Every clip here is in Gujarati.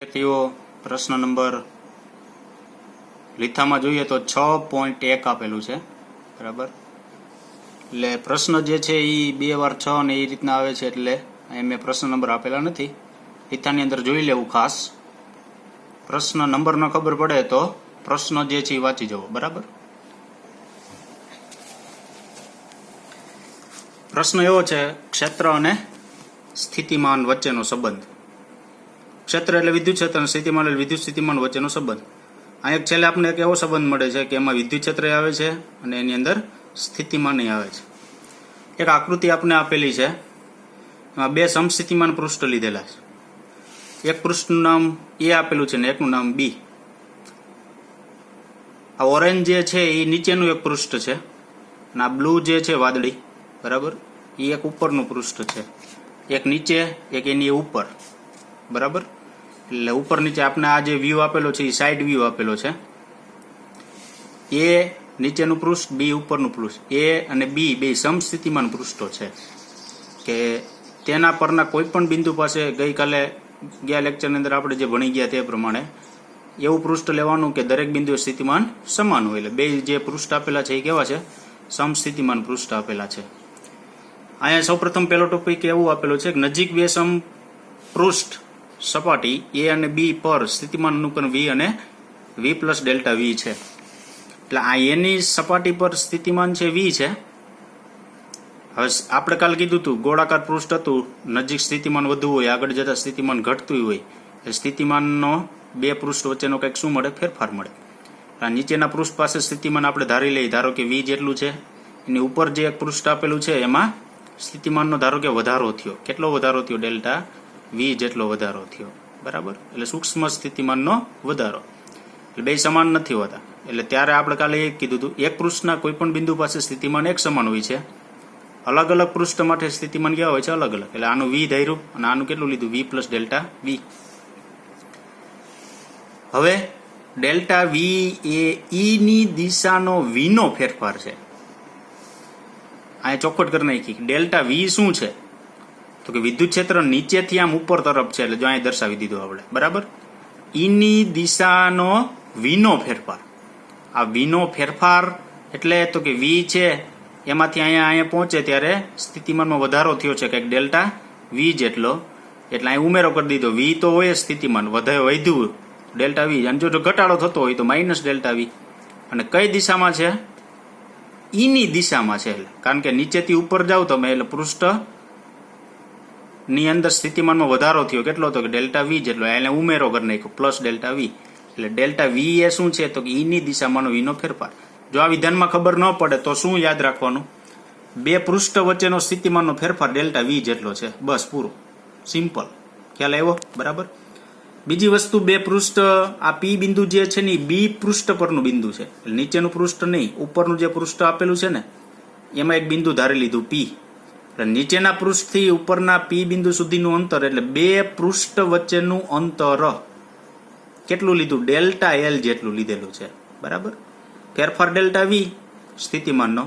વિદ્યાર્થીઓ પ્રશ્ન નંબર લીથામાં જોઈએ તો 6.1 આપેલું છે બરાબર. એટલે પ્રશ્ન જે છે એ 2 વાર 6 ને એ રીતના આવે છે, એટલે અહીં મેં પ્રશ્ન નંબર આપેલા નથી. લીથાની અંદર જોઈ લેવું ખાસ. પ્રશ્ન નંબર ન ખબર પડે તો પ્રશ્ન જે છે એ વાંચી જવો બરાબર. પ્રશ્ન એવો છે, ક્ષેત્ર અને સ્થિતિમાન વચ્ચેનો સંબંધ. ક્ષેત્ર એટલે વિદ્યુત ક્ષેત્ર અને સ્થિતિમાન એટલે વિદ્યુત સ્થિતિમાન વચ્ચેનો સંબંધ. આ એક છેલ્લે આપણને એક એવો સંબંધ મળે છે કે એમાં વિદ્યુત ક્ષેત્ર આવે છે અને એની અંદર સ્થિતિમાન આવે છે. એક આકૃતિ આપણે આપેલી છે, એમાં 2 સમસ્થિતિમાન પૃષ્ઠ લીધેલા છે. એક પૃષ્ઠનું નામ એ આપેલું છે ને એકનું નામ બી. આ ઓરેન્જ જે છે એ નીચેનું એક પૃષ્ઠ છે અને આ બ્લુ જે છે વાદળી બરાબર, એ એક ઉપરનું પૃષ્ઠ છે. એક નીચે એક એની ઉપર બરાબર. એટલે ઉપર નીચે આપણે આ જે વ્યૂ આપેલો છે એ સાઈડ વ્યૂ આપેલો છે. એ નીચેનું પૃષ્ઠ, બી ઉપરનું પૃષ્ઠ. એ અને બી બે સમસ્થિતિમાન પૃષ્ઠો છે કે તેના પરના કોઈ પણ બિંદુ પાસે ગઈકાલે ગયા લેક્ચરની અંદર આપણે જે ભણી ગયા તે પ્રમાણે એવું પૃષ્ઠ લેવાનું કે દરેક બિંદુએ સ્થિતિમાન સમાન હોય. એટલે બે જે પૃષ્ઠ આપેલા છે એ કેવા છે? સમસ્થિતિમાન પૃષ્ઠ આપેલા છે. અહીંયા સૌપ્રથમ પહેલો ટોપિક એવું આપેલો છે કે નજીક બે સમ પૃષ્ઠ સપાટી એ અને બી પર સ્થિતિમાન અનુકરણ વી અને વી પ્લસ ડેલ્ટા વી છે. એટલે આ એની સપાટી પર સ્થિતિમાન છે વી છે. હવે આપણે કાલે કીધું હતું ગોળાકાર પૃષ્ઠ હતું, નજીક સ્થિતિમાન વધુ હોય, આગળ જતા સ્થિતિમાન ઘટતું હોય, એ સ્થિતિમાનનો બે પૃષ્ઠ વચ્ચેનો કંઈક શું મળે? ફેરફાર મળે. આ નીચેના પૃષ્ઠ પાસે સ્થિતિમાન આપણે ધારી લઈએ, ધારો કે વી જેટલું છે. એની ઉપર જે એક પૃષ્ઠ આપેલું છે એમાં સ્થિતિમાનનો ધારો કે વધારો થયો. કેટલો વધારો થયો? ડેલ્ટા વી જેટલો વધારો થયો બરાબર. એટલે સૂક્ષ્મ સ્થિતિમાનનો વધારો. એટલે બે સમાન નથી હોતા. એટલે ત્યારે આપણે કાલે એ કીધું હતું, એક પૃષ્ઠના કોઈ પણ બિંદુ પાસે સ્થિતિમાન એક સમાન હોય છે, અલગ અલગ પૃષ્ઠ માટે સ્થિતિમાન કેવા હોય છે? અલગ અલગ. એટલે આનું વી ધાર્યું અને આનું કેટલું લીધું? વી પ્લસ ડેલ્ટા વી. હવે ડેલ્ટા વી એ ઈ ની દિશાનો વી નો ફેરફાર છે. અહીંયા ચોખવટ કરી નાખી. ડેલ્ટા વી શું છે? તો કે વિદ્યુત ક્ષેત્ર નીચેથી આમ ઉપર તરફ છે. એટલે જો અહીં દર્શાવી દીધું આપણે બરાબર. ઈની દિશાનો વીનો ફેરફાર. આ વીનો ફેરફાર એટલે તો કે વી છે એમાંથી અહીંયા પહોંચે ત્યારે સ્થિતિમાનમાં વધારો થયો છે કંઈક ડેલ્ટા વી જેટલો. એટલે અહીં ઉમેરો કરી દીધો. વી તો હોય સ્થિતિમાન, વધ્યું ડેલ્ટા વી. અને જો ઘટાડો થતો હોય તો માઇનસ ડેલ્ટા વી. અને કઈ દિશામાં છે? ઈની દિશામાં છે. એટલે કારણ કે નીચેથી ઉપર જાવ તમે એટલે પૃષ્ઠ ની અંદર સ્થિતિમાનમાં વધારો થયો. કેટલો? તો કે ડેલ્ટા વી જેટલો. એને ઉમેરો કરી નાખ્યો પ્લસ ડેલ્ટા વી. એટલે ડેલ્ટા વી એ શું છે? તો કે ઈની દિશામાંનો વીનો ફેરફાર. જો આ વિધાનમાં ખબર ન પડે તો શું યાદ રાખવાનું? બે પૃષ્ઠ વચ્ચેનો સ્થિતિમાનનો ફેરફાર ડેલ્ટા વી જેટલો છે. બસ પૂરું, સિમ્પલ. ખ્યાલ આવ્યો બરાબર. બીજી વસ્તુ, બે પૃષ્ઠ, આ પી બિંદુ જે છે ને બી પૃષ્ઠ પરનું બિંદુ છે. નીચેનું પૃષ્ઠ નહીં, ઉપરનું જે પૃષ્ઠ આપેલું છે ને એમાં એક બિંદુ ધારી લીધું પી. નીચેના પૃષ્ઠથી ઉપરના પી બિંદુ સુધીનું અંતર એટલે બે પૃષ્ઠ વચ્ચેનું અંતર કેટલું લીધું? ડેલ્ટા એલ જેટલું લીધેલું છે બરાબર. ફેરફાર ડેલ્ટા વી સ્થિતિમાનનો,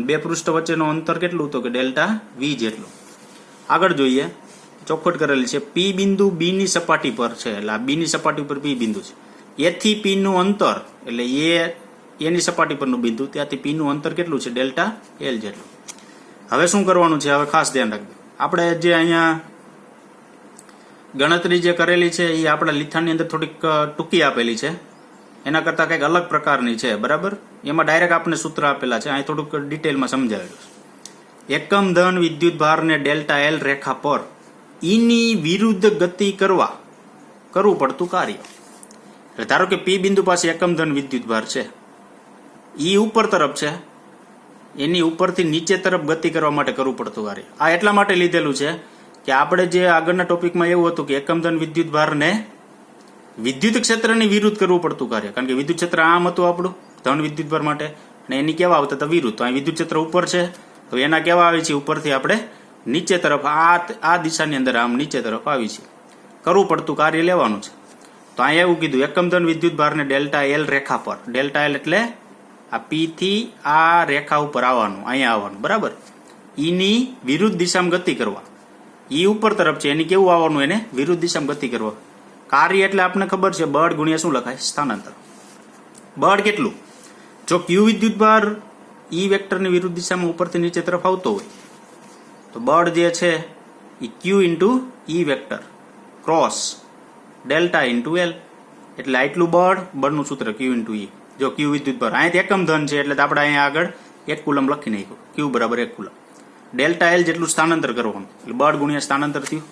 બે પૃષ્ઠ વચ્ચેનો અંતર કેટલું? તો કે ડેલ્ટા વી જેટલું. આગળ જોઈએ, ચોખવટ કરેલી છે. પી બિંદુ બી ની સપાટી પર છે. એટલે આ બી ની સપાટી પર પી બિંદુ છે. એથી પી નું અંતર એટલે એની સપાટી પરનું બિંદુ, ત્યાંથી પી નું અંતર કેટલું છે? ડેલ્ટા એલ જેટલું. હવે શું કરવાનું છે? હવે ખાસ ધ્યાન રાખજો. આપણે જે અહીંયા ગણતરી જે કરેલી છે એ આપણા લીથાની અંદર થોડીક ટૂંકી આપેલી છે, એના કરતાં કંઈક અલગ પ્રકારની છે બરાબર. એમાં ડાયરેક્ટ આપણે સૂત્ર આપેલા છે, અહીં થોડુંક ડિટેલમાં સમજાવેલું છે. એકમ ધન વિદ્યુત ભારને ડેલ્ટા એલ રેખા પર ઈની વિરુદ્ધ ગતિ કરવું પડતું કાર્ય. એટલે ધારો કે પી બિંદુ પાસે એકમ ધન વિદ્યુત ભાર છે, ઈ ઉપર તરફ છે, એની ઉપરથી નીચે તરફ ગતિ કરવા માટે કરવું પડતું કાર્ય. આ એટલા માટે લીધેલું છે કે આપણે જે આગળના ટોપિકમાં એવું હતું કે એકમ ધન વિદ્યુત ભારને વિદ્યુત ક્ષેત્રની વિરુદ્ધ કરવું પડતું કાર્ય. કારણ કે વિદ્યુત ક્ષેત્ર આમ હતું આપણું ધન વિદ્યુત ભાર માટે, અને એની કેવા આવતા હતા? વિરુદ્ધ. તો અહીં વિદ્યુત ક્ષેત્ર ઉપર છે તો એના કેવા આવે છે? ઉપરથી આપણે નીચે તરફ, આ દિશાની અંદર આમ નીચે તરફ આવી છે. કરવું પડતું કાર્ય લેવાનું છે. તો અહીંયા એવું કીધું, એકમ ધન વિદ્યુત ભારને ડેલ્ટા એલ રેખા પર. ડેલ્ટા એલ એટલે આ પી થી આ રેખા ઉપર આવવાનું, અહીંયા આવવાનું બરાબર. ઈની વિરુદ્ધ દિશામાં ગતિ કરવા. ઈ ઉપર તરફ છે, એની કેવું આવવાનું? એને વિરુદ્ધ દિશામાં ગતિ કરવા. કાર્ય એટલે આપણને ખબર છે બળ ગુણ્યા શું લખાય? સ્થાનાંતર. બળ કેટલું? જો ક્યુ વિદ્યુતભાર ઈ વેક્ટરની વિરુદ્ધ દિશામાં ઉપરથી નીચે તરફ આવતો હોય તો બળ જે છે એ Q into E vector cross delta into L, એટલે આટલું બળનું સૂત્ર ક્યુ ઇન્ટુ ઈ. જો ક્યુ વિદ્યુતભાર અહીંથી એકમ ધન છે એટલે આપણે અહીંયા આગળ 1 કુલમ લખી નાખ્યું, ક્યુ બરાબર 1 કુલમ. ડેલ્ટા એલ જેટલું સ્થાનાંતર કરવાનું એટલે બળ ગુણ્યા સ્થાનાંતર થયું.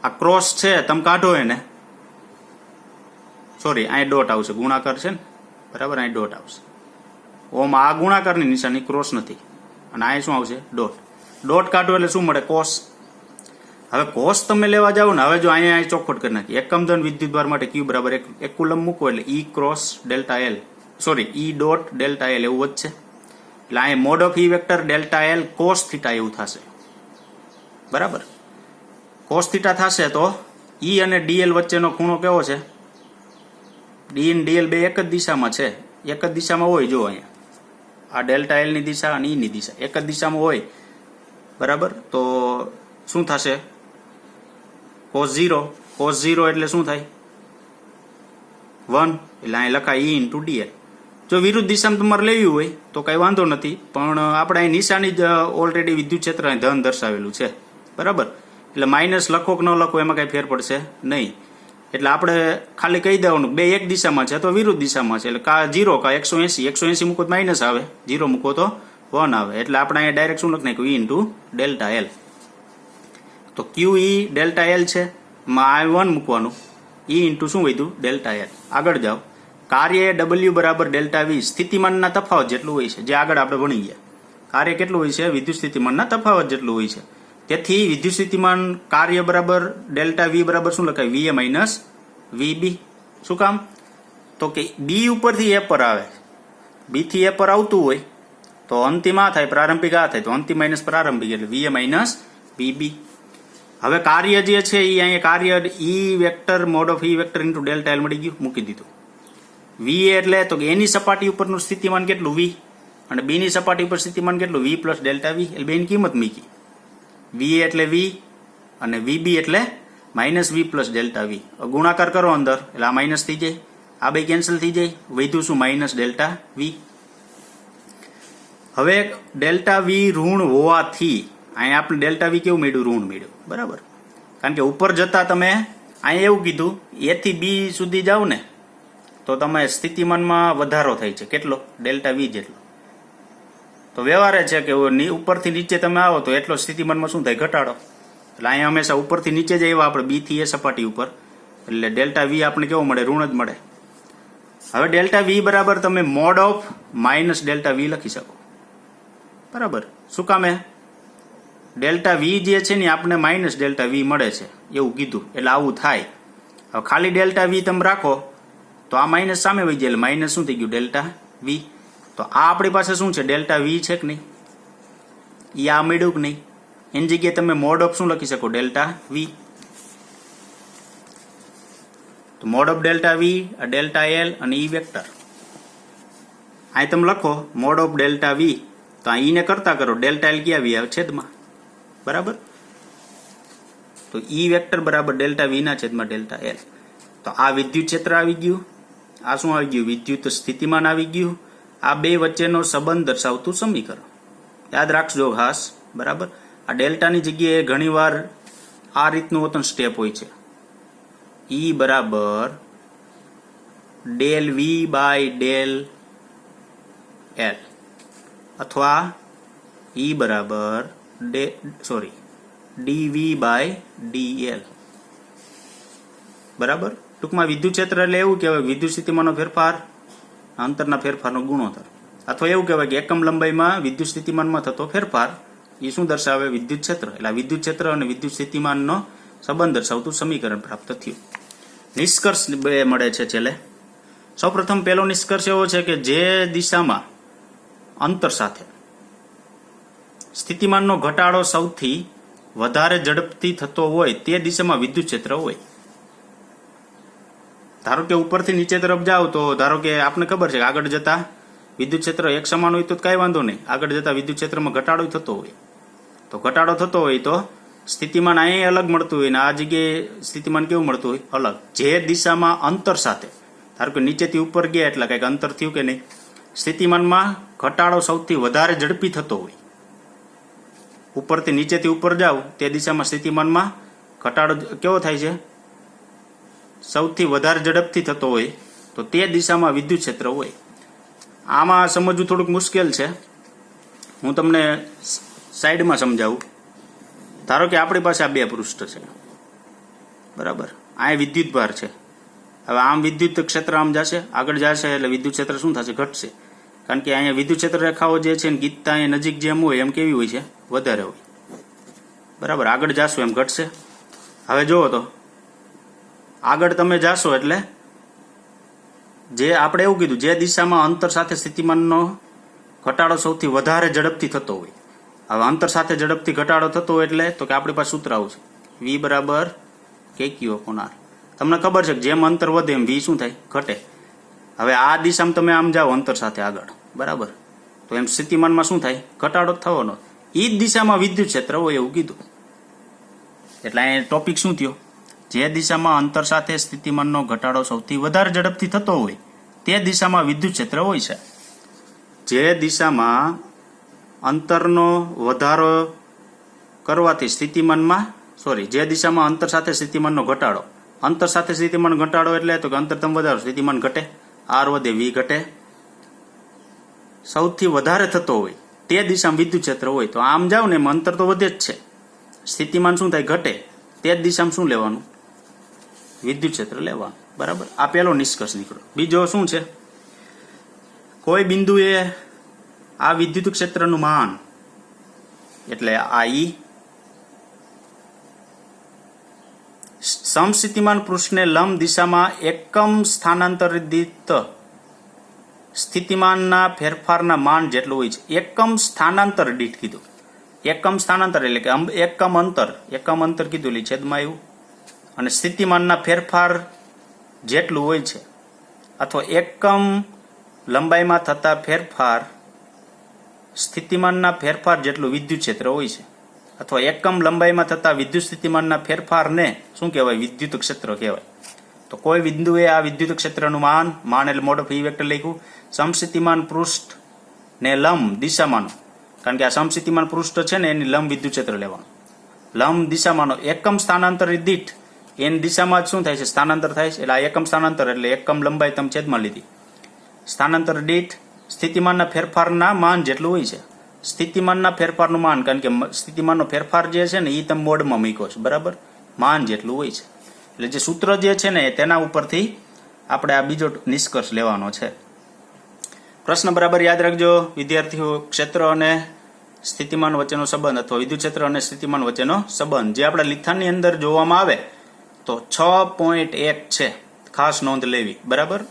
આ ક્રોસ છે તમે કાઢો એને, સોરી અહીં ડોટ આવશે, ગુણાકાર છે ને બરાબર, અહીં ડોટ આવશે. ઓમ આ ગુણાકારની નિશાની, ક્રોસ નથી, અને અહીં શું આવશે? ડોટ. ડોટ કાઢો એટલે શું મળે? કોસ. હવે કોસ તમે લેવા જાઓ ને, હવે જો અહીંયા ચોખવટ કરી નાખી, એકમ ધન વિદ્યુતભાર માટે ક્યુ બરાબર 1 કુલમ મૂકો એટલે ઈ ક્રોસ ડેલ્ટા એલ, સોરી ઈ ડોટ ડેલ્ટા એલ એવું વધશે. એટલે અહીંયા mode of E vector delta L cos theta એવું થશે, બરાબર. કોસ થીટા થશે તો ઈ અને ડીએલ વચ્ચેનો ખૂણો કેવો છે? ડી અને ડીએલ બે એક જ દિશામાં છે, એક જ દિશામાં હોય. જો અહીંયા આ ડેલ્ટા એલ ની દિશા અને ઈ ની દિશા એક જ દિશામાં હોય, બરાબર. તો શું થશે? cos 0. cos 0 એટલે શું થાય? 1. એટલે અહીં લખાય ઈ ઇન્ટુ ડીએલ. જો વિરુદ્ધ દિશામાં તમારે લેવી હોય તો કઈ વાંધો નથી, પણ આપણે અહીં નિશાની જ ઓલરેડી વિદ્યુત ક્ષેત્ર ધન દર્શાવેલું છે, બરાબર. એટલે માઇનસ લખો કે ન લખો એમાં કઈ ફેર પડશે નહીં. એટલે આપણે ખાલી કહી દેવાનું બે એક દિશામાં છે તો વિરુદ્ધ દિશામાં છે, એટલે કા 0 કા 180 મૂકો તો માઇનસ આવે, 0 મૂકો તો 1 આવે. એટલે આપણે અહીંયા ડાયરેક્ટ શું લખી નાખ્યું? ઈ ઇન્ટુ ડેલ્ટા એલ. તો ક્યુ ઈ ડેલ્ટા એલ છે, માં 1 મૂકવાનું, ઈ ઇન્ટુ શું વધ્યું? Delta L. આગળ જાઓ. કાર્ય ડબલ્યુ બરાબર ડેલ્ટા વી સ્થિતિમાનના તફાવત જેટલું હોય છે, જે આગળ આપણે ભણી ગયા. કાર્ય કેટલું હોય છે? વિદ્યુત સ્થિતિમાનના તફાવત જેટલું હોય છે. તેથી વિદ્યુત સ્થિતિમાન કાર્ય બરાબર ડેલ્ટા વી બરાબર શું લખાય? વી એ માઇનસ વી બી. શું કામ? તો કે બી ઉપરથી એ પર આવે, બી થી એ પર આવતું હોય તો અંતિમ આ થાય, પ્રારંભિક આ થાય, તો અંતિમ માઇનસ પ્રારંભિક એટલે વી એ માઇનસ વી બી. હવે કાર્ય જે છે એ અહીંયા કાર્ય E vector mod of E vector into delta L મળી ગયું, મૂકી દીધું. વી એટલે તો કે એની સપાટી ઉપરનું સ્થિતિમાન કેટલું? વી. અને બી ની સપાટી ઉપર સ્થિતિમાન કેટલું? વી પ્લસ ડેલ્ટા વી. એટલે બેની કિંમત મૂકી. વી એટલે વી અને વીબી એટલે minus V plus delta V. ગુણાકાર કરો અંદર એટલે આ માઇનસ થઈ જાય, આ બે કેન્સલ થઈ જાય, વધ્યું શું? Minus delta V. હવે ડેલ્ટા વી ઋણ હોવાથી અહીંયા આપણે ડેલ્ટા વી કેવું મળ્યું? ઋણ મળ્યું, બરાબર. કારણ કે ઉપર જતા તમે અહીંયા એવું કીધું એ થી બી સુધી જાઓ ને તો તમે સ્થિતિમાનમાં વધારો થાય છે, કેટલો? ડેલ્ટા વી જેટલો. તો વ્યવહારે છે કે ઉપરથી નીચે તમે આવો તો એટલો સ્થિતિમાનમાં શું થાય? ઘટાડો. એટલે અહીંયા હંમેશા ઉપરથી નીચે જ આવ્યા આપણે બી થી એ સપાટી ઉપર, એટલે ડેલ્ટા વી આપણે કેવો મળે? ઋણ જ મળે. હવે ડેલ્ટા વી બરાબર તમે mod of minus delta V લખી શકો, બરાબર. શું કામે? ડેલ્ટા વી જે છે ને આપણે માઇનસ ડેલ્ટા વી મળે છે એવું કીધું, એટલે આવું થાય. હવે ખાલી ડેલ્ટા વી તમે રાખો તો આ માઇનસ સામે વહી જાય, એટલે માઇનસ શું થઈ ગયું? Delta V. તો આ આપણી પાસે શું છે? ડેલ્ટા વી છે કે નહીં? એ આ મળ્યું કે નહીં? એની જગ્યાએ તમે મોડ ઓફ શું લખી શકો? Delta V. તો mod of delta V, delta L અને ઈ વેક્ટર. અહીં તમે લખો મોડ ઓફ ડેલ્ટા વી, તો આ ઈ ને કરતા કરો, ડેલ્ટા એલ ક્યાં વી આવે? છેદમાં, બરાબર. તો ઈ વેક્ટર બરાબર ડેલ્ટા વી ના છેદમાં ડેલ્ટા એલ. તો આ વિદ્યુત ક્ષેત્ર આવી ગયું, આ શું આવી ગયું? વિદ્યુત સ્થિતિમાન આવી ગયું. આ બે વચ્ચેનો સંબંધ દર્શાવતું સમીકરણ યાદ રાખજો ખાસ, બરાબર. આ ડેલ્ટાની જગ્યાએ ઘણીવાર આ રીતનું હોતું સ્ટેપ હોય છે, ઈ બરાબર del V by del L, અથવા ઈ બરાબર ડીવી બાય ડીએલ, બરાબર. ટૂંકમાં વિદ્યુત ક્ષેત્ર એટલે એવું કહેવાય વિદ્યુત સ્થિતિમાનનો ફેરફાર, અંતરના ફેરફારનો ગુણોત્તર. અથવા એવું કહેવાય કે એકમ લંબાઈમાં વિદ્યુત સ્થિતિમાનમાં થતો ફેરફાર એ શું દર્શાવે? વિદ્યુત ક્ષેત્ર. એટલે વિદ્યુત ક્ષેત્ર અને વિદ્યુત સ્થિતિમાનનો સંબંધ દર્શાવતું સમીકરણ પ્રાપ્ત થયું. નિષ્કર્ષ બે મળે છે છેલ્લે. સૌપ્રથમ પહેલો નિષ્કર્ષ એવો છે કે જે દિશામાં અંતર સાથે સ્થિતિમાનનો ઘટાડો સૌથી વધારે ઝડપથી થતો હોય તે દિશામાં વિદ્યુત ક્ષેત્ર હોય. ધારો કે ઉપરથી નીચે તરફ જાઓ તો ધારો કે આપણને ખબર છે કે આગળ જતા વિદ્યુત ક્ષેત્ર એક સમાન હોય તો કઈ વાંધો નહીં, આગળ જતા વિદ્યુત ક્ષેત્રમાં ઘટાડો થતો હોય તો ઘટાડો થતો હોય તો સ્થિતિમાન અહીં અલગ મળતું હોય ને આ જગ્યાએ સ્થિતિમાન કેવું મળતું હોય? અલગ. જે દિશામાં અંતર સાથે, ધારો કે નીચેથી ઉપર ગયા એટલે કંઈક અંતર થયું કે નહીં, સ્થિતિમાનમાં ઘટાડો સૌથી વધારે ઝડપી થતો હોય. ઉપરથી નીચેથી ઉપર જાવ તે દિશામાં સ્થિતિમાનમાં ઘટાડો કેવો થાય છે? સૌથી વધારે ઝડપથી થતો હોય, તો તે દિશામાં વિદ્યુત ક્ષેત્ર હોય. આમાં સમજવું થોડુંક મુશ્કેલ છે, હું તમને સાઈડમાં સમજાવું. ધારો કે આપણી પાસે આ બે પૃષ્ઠ છે, બરાબર, આ વિદ્યુત ભાર છે. હવે આમ વિદ્યુત ક્ષેત્ર આમ જશે, આગળ જશે એટલે વિદ્યુત ક્ષેત્ર શું થશે? ઘટશે. કારણ કે અહીંયા વિદ્યુત ક્ષેત્ર રેખાઓ જે છે ને ગીતતા અહીંયા નજીક જેમ હોય એમ કેવી હોય છે? વધારે હોય, બરાબર. આગળ જાશો એમ ઘટશે. હવે જુઓ તો આગળ તમે જાશો એટલે જે આપણે એવું કીધું, જે દિશામાં અંતર સાથે સ્થિતિમાનનો ઘટાડો સૌથી વધારે ઝડપથી થતો હોય. હવે અંતર સાથે ઝડપથી ઘટાડો થતો હોય એટલે તો કે આપણી પાસે સૂત્ર આવશે V બરાબર KQ/R. તમને ખબર છે કે જેમ અંતર વધે એમ V શું થાય? ઘટે. હવે આ દિશામાં તમે આમ જાઓ અંતર સાથે આગળ, બરાબર, તો એમ સ્થિતિમાનમાં શું થાય? ઘટાડો થવાનો. એ જ દિશામાં વિદ્યુત ક્ષેત્ર હોય એવું કીધું. એટલે અહીં ટોપિક શું થયો? જે દિશામાં અંતર સાથે સ્થિતિમાનનો ઘટાડો સૌથી વધારે ઝડપથી થતો હોય તે દિશામાં વિદ્યુત ક્ષેત્ર હોય છે. જે દિશામાં અંતરનો વધારો કરવાથી સ્થિતિમાનમાં જે દિશામાં અંતર સાથે સ્થિતિમાનનો ઘટાડો, અંતર સાથે સ્થિતિમાન ઘટાડો એટલે તો કે અંતર તમે વધારો સ્થિતિમાન ઘટે, R વધે V ઘટે, સૌથી વધારે થતો હોય તે દિશામાં વિદ્યુત ક્ષેત્ર હોય. તો આમ જાવ ને એમ અંતર તો વધે જ છે, સ્થિતિમાન શું થાય? ઘટે. તે જ દિશામાં શું લેવાનું? વિદ્યુત ક્ષેત્ર લેવાનું, બરાબર. આ પહેલો નિષ્કર્ષ નીકળ્યો. બીજો શું છે? કોઈ બિંદુએ આ વિદ્યુત ક્ષેત્રનું માન એટલે આ E સમસ્થિતિમાન પૃષ્ઠને લંબ દિશામાં એકમ સ્થાનાંતરિત સ્થિતિમાનના ફેરફારના માન જેટલું હોય છે. એકમ સ્થાનાંતર દીઠ કીધું. એકમ સ્થાનાંતર એટલે કે એકમ અંતર કીધું એટલે છેદમાં આવ્યું, અને સ્થિતિમાનના ફેરફાર જેટલું હોય છે, અથવા એકમ લંબાઈમાં થતા ફેરફાર સ્થિતિમાનના ફેરફાર જેટલું વિદ્યુત ક્ષેત્ર હોય છે, અથવા એકમ લંબાઈમાં થતા વિદ્યુત સ્થિતિમાનના ફેરફારને શું કહેવાય? વિદ્યુત ક્ષેત્ર કહેવાય. તો કોઈ બિંદુએ આ વિદ્યુત ક્ષેત્રનું માન એટલે મોડ ઓફ E વેક્ટર લખ્યું, સમસ્થિતિમાન પૃષ્ઠ ને લંબ દિશામાંનો, કારણ કે આ સમસ્થિતિમાન પૃષ્ઠ છે ને એની લંબ વિદ્યુત ક્ષેત્ર લેવાનું. લંબ દિશામાંનો એકમ સ્થાનાંતર દીઠ એની દિશામાં જ શું થાય છે? સ્થાનાંતર થાય છે. એટલે આ એકમ સ્થાનાંતર એટલે એકમ લંબાઈ તમે છેદમાં લીધી. સ્થાનાંતર દીઠ સ્થિતિમાનના ફેરફારના માન જેટલું હોય છે. સ્થિતિમાનના ફેરફારનું માન, કારણ કે સ્થિતિમાનનો ફેરફાર જે છે ને એ તમે મોડમાં મૂક્યો છે, બરાબર, માન જેટલું હોય છે. એટલે જે સૂત્ર જે છે ને તેના ઉપરથી આપણે આ બીજો નિષ્કર્ષ લેવાનો છે. પ્રશ્ન બરાબર યાદ રાખજો વિદ્યાર્થીઓ. ક્ષેત્ર અને સ્થિતિમાન વચ્ચેનો સંબંધ અથવા વિદ્યુત ક્ષેત્ર અને સ્થિતિમાન વચ્ચેનો સંબંધ જે આપણા લિખાણની અંદર જોવામાં આવે તો 6.1 છે, ખાસ નોંધ લેવી, બરાબર.